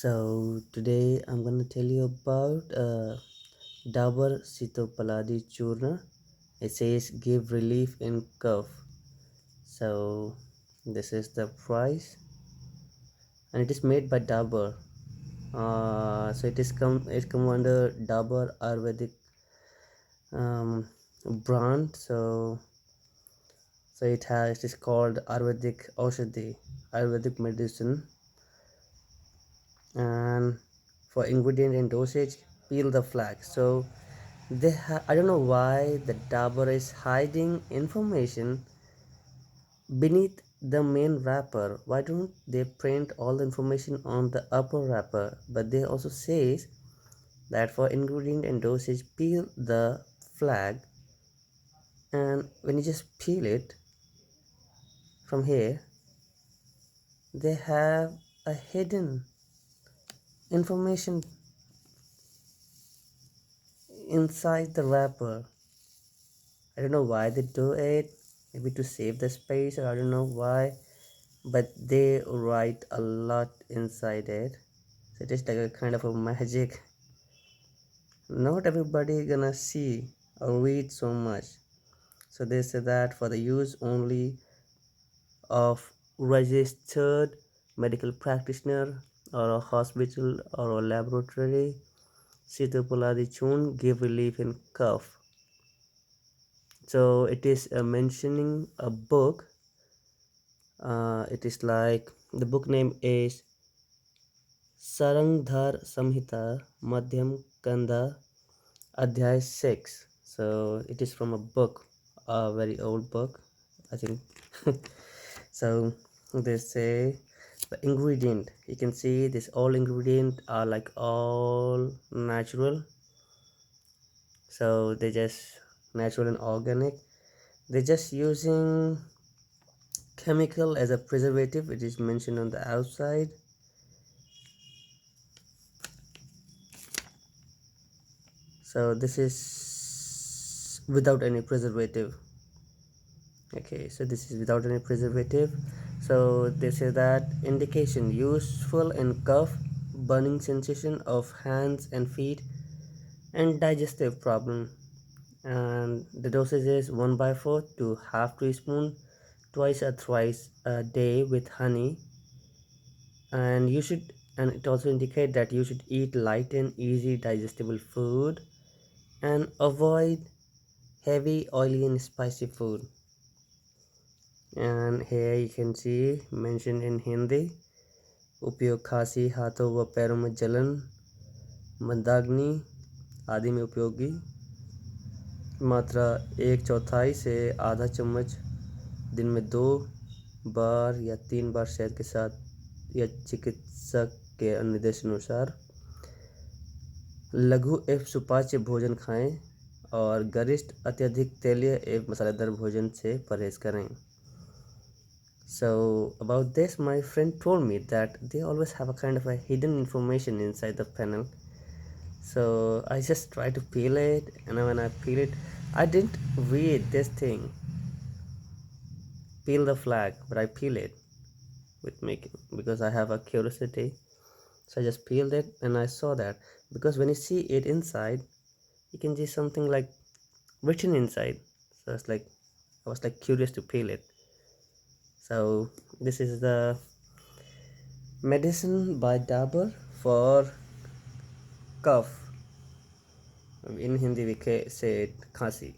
So today I'm gonna tell you about Dabur Sitopaladi Churna. It says give relief in cough. So this is the price, and it is made by Dabur. So it come under Dabur Ayurvedic brand. So it is called Ayurvedic medicine. And for ingredient and dosage, peel the flag. So I don't know why the Dabur is hiding information beneath the main wrapper. Why don't they print all the information on the upper wrapper? But they also says that for ingredient and dosage, peel the flag. And when you just peel it from here, they have a hidden information inside the wrapper. I don't know why they do it. Maybe to save the space, or I don't know why. But they write a lot inside it. So it is like a kind of a magic. Not everybody gonna see or read so much. So they say that for the use only of registered medical practitioner or a hospital or a laboratory. Sitopaladi Churna give relief in cough. So it is mentioning a book. It is like the book name is Sarangdhar Samhita Madhyam Kanda Adhyay 6. So it is from a book, a very old book, I think. So they say the ingredient, you can see this all ingredient are like all natural. So they just natural and organic. They're just using chemical as a preservative. It is mentioned on the outside. So this is without any preservative. Okay, so this is without any preservative. So they say that indication useful in cough, burning sensation of hands and feet, and digestive problem. And the dosage is 1/4 to half teaspoon twice or thrice a day with honey. And it also indicate that you should eat light and easy digestible food and avoid heavy, oily and spicy food. And here you can see mentioned in Hindi, उपयोग खांसी, हाथों व पैरों में जलन, मंदाग्नि आदि में उपयोगी। मात्रा 1/4 से आधा चम्मच दिन में 2 बार या 3 बार शहद के साथ या चिकित्सक के निर्देशानुसार। लघु एवं सुपाच्य भोजन खाएं और गरिष्ठ अत्यधिक तेलीय एवं मसालेदार भोजन से परहेज करें। So about this, my friend told me that they always have a kind of a hidden information inside the panel. So I just try to peel it, and when I peel it, I didn't read this thing, peel the flag, but I peel it because I have a curiosity. So I just peeled it and I saw that, because when you see it inside, you can see something like written inside. So it's like I was like curious to peel it. So this is the medicine by Dabur for cough. In Hindi we say it khasi.